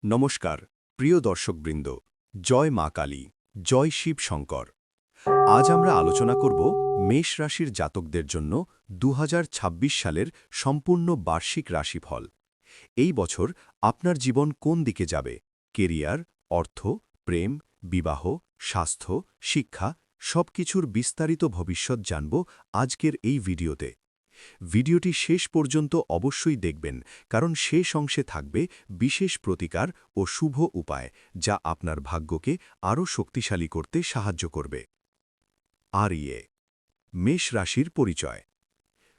নমস্কার প্রিয় দর্শকবৃন্দ, জয় মা কালী, জয় শিব শঙ্কর। আজ আমরা আলোচনা করব মেষ রাশির জাতকদের জন্য 2026 সালের সম্পূর্ণ বার্ষিক রাশিফল। এই বছর আপনার জীবন কোন দিকে যাবে? কেরিয়ার, অর্থ, প্রেম, বিবাহ, স্বাস্থ্য, শিক্ষা সবকিছুর বিস্তারিত ভবিষ্যৎ জানব আজকের এই ভিডিওতে। ভিডিওটি শেষ পর্যন্ত অবশ্যই দেখবেন, কারণ শেষ অংশে থাকবে বিশেষ প্রতিকার ও শুভ উপায় যা আপনার ভাগ্যকে আরও শক্তিশালী করতে সাহায্য করবে। মেষ রাশির পরিচয়।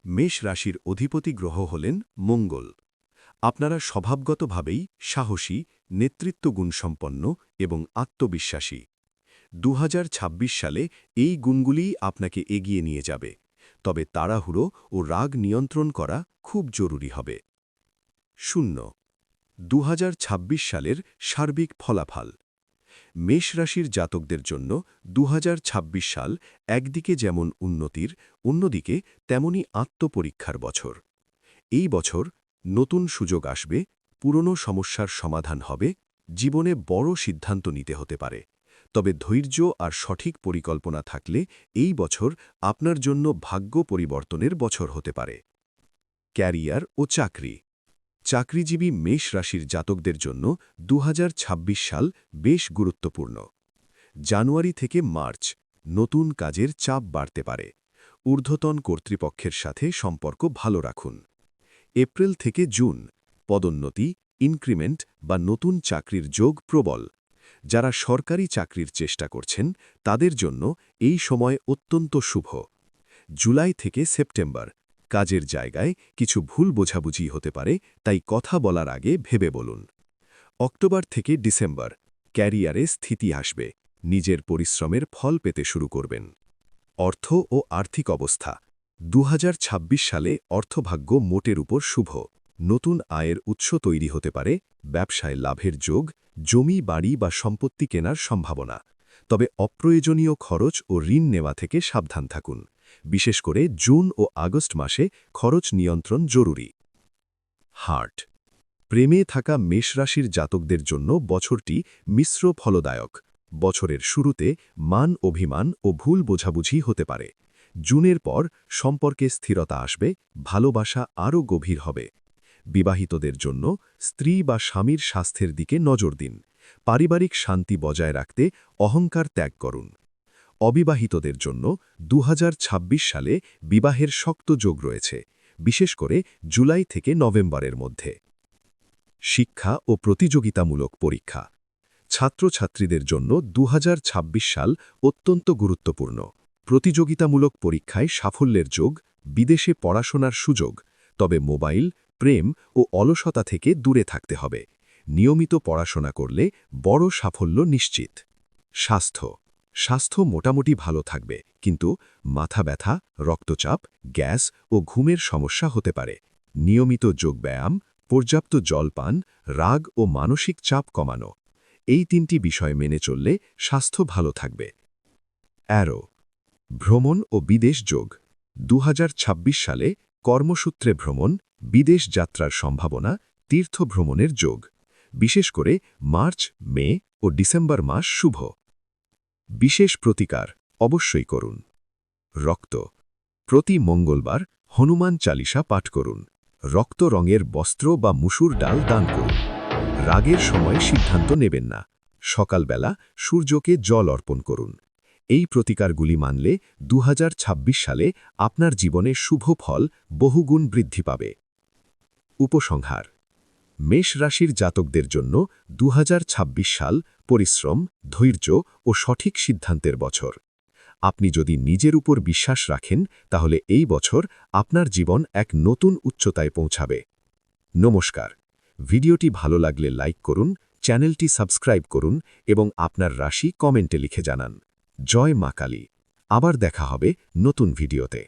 মেষ রাশির অধিপতি গ্রহ হলেন মঙ্গল। আপনারা স্বভাবগতভাবেই সাহসী, নেতৃত্বগুণসম্পন্ন এবং আত্মবিশ্বাসী। 2026 সালে এই গুণগুলিই আপনাকে এগিয়ে নিয়ে যাবে, তবে তাড়াহুড়ো ও রাগ নিয়ন্ত্রণ করা খুব জরুরি হবে। 2026 সালের সার্বিক ফলাফল। মেষ রাশির জাতকদের জন্য 2026 সাল একদিকে যেমন উন্নতির, অন্যদিকে তেমনি আত্মপরীক্ষার বছর। এই বছর নতুন সুযোগ আসবে, পুরনো সমস্যার সমাধান হবে, জীবনে বড় সিদ্ধান্ত নিতে হতে পারে। তবে ধৈর্য আর সঠিক পরিকল্পনা থাকলে এই বছর আপনার জন্য ভাগ্য পরিবর্তনের বছর হতে পারে। ক্যারিয়ার ও চাকরি। চাকরিজীবী মেষ রাশির জাতকদের জন্য 2026 সাল বেশ গুরুত্বপূর্ণ। জানুয়ারি থেকে মার্চ নতুন কাজের চাপ বাড়তে পারে। ঊর্ধ্বতন কর্তৃপক্ষের সাথে সম্পর্ক ভালো রাখুন। এপ্রিল থেকে জুন পদোন্নতি, ইনক্রিমেন্ট বা নতুন চাকরির যোগ প্রবল। যারা সরকারি চাকরির চেষ্টা করছেন তাদের জন্য এই সময় অত্যন্ত শুভ। জুলাই থেকে সেপ্টেম্বর কাজের জায়গায় কিছু ভুল বোঝাবুঝি হতে পারে, তাই কথা বলার আগে ভেবে বলুন। অক্টোবর থেকে ডিসেম্বর ক্যারিয়ারে স্থিতি আসবে, নিজের পরিশ্রমের ফল পেতে শুরু করবেন। অর্থ ও আর্থিক অবস্থা। 2026 সালে অর্থভাগ্য মোটের উপর শুভ। নতুন আয়ের উৎস তৈরি হতে পারে, ব্যবসায় লাভের যোগ, জমি বাড়ি বা সম্পত্তি কেনার সম্ভাবনা। তবে অপ্রয়োজনীয় খরচ ও ঋণ নেওয়া থেকে সাবধান থাকুন। বিশেষ করে জুন ও আগস্ট মাসে খরচ নিয়ন্ত্রণ জরুরি। হার্ট। প্রেমে থাকা মেষ রাশির জাতকদের জন্য বছরটি মিশ্র ফলদায়ক। বছরের শুরুতে মান অভিমান ও ভুল বোঝাবুঝি হতে পারে। জুনের পর সম্পর্কে স্থিরতা আসবে, ভালোবাসা আরও গভীর হবে। বিবাহিতদের জন্য স্ত্রী বা স্বামীর স্বাস্থ্যের দিকে নজর দিন। পারিবারিক শান্তি বজায় রাখতে অহংকার ত্যাগ করুন। অবিবাহিতদের জন্য 2026 সালে বিবাহের শক্ত যোগ রয়েছে, বিশেষ করে জুলাই থেকে নভেম্বরের মধ্যে। শিক্ষা ও প্রতিযোগিতামূলক পরীক্ষা। ছাত্রছাত্রীদের জন্য 2026 সাল অত্যন্ত গুরুত্বপূর্ণ। প্রতিযোগিতামূলক পরীক্ষায় সাফল্যের যোগ, বিদেশে পড়াশোনার সুযোগ। তবে মোবাইল, প্রেম ও অলসতা থেকে দূরে থাকতে হবে। নিয়মিত পড়াশোনা করলে বড় সাফল্য নিশ্চিত। স্বাস্থ্য মোটামুটি ভালো থাকবে, কিন্তু মাথা ব্যথা, রক্তচাপ, গ্যাস ও ঘুমের সমস্যা হতে পারে। নিয়মিত যোগব্যায়াম, পর্যাপ্ত জল পান, রাগ ও মানসিক চাপ কমানো, এই 3টি বিষয় মেনে চললে স্বাস্থ্য ভালো থাকবে। ভ্রমণ ও বিদেশ যোগ। 2026 সালে কর্মসূত্রে ভ্রমণ, বিদেশ যাত্রার সম্ভাবনা, তীর্থ ভ্রমণের যোগ। বিশেষ করে মার্চ, মে ও ডিসেম্বর মাস শুভ। বিশেষ প্রতিকার অবশ্যই করুন। রক্ত। প্রতি মঙ্গলবার হনুমান চালিসা পাঠ করুন। রক্ত রঙের বস্ত্র বা মুসুর ডাল দান করুন। রাগের সময় সিদ্ধান্ত নেবেন না। সকালবেলা সূর্যকে জল অর্পণ করুন। এই প্রতিকারগুলি মানলে 2026 সালে আপনার জীবনে শুভ ফল বহুগুণ বৃদ্ধি পাবে। উপসংহার। মেষ রাশির জাতকদের জন্য 2026 সাল পরিশ্রম, ধৈর্য ও সঠিক সিদ্ধান্তের বছর। আপনি যদি নিজের উপর বিশ্বাস রাখেন, তাহলে এই বছর আপনার জীবন এক নতুন উচ্চতায় পৌঁছাবে। নমস্কার। ভিডিওটি ভালো লাগলে লাইক করুন, চ্যানেলটি সাবস্ক্রাইব করুন এবং আপনার রাশি কমেন্টে লিখে জানান। জয় মা কালী। আবার দেখা হবে নতুন ভিডিওতে।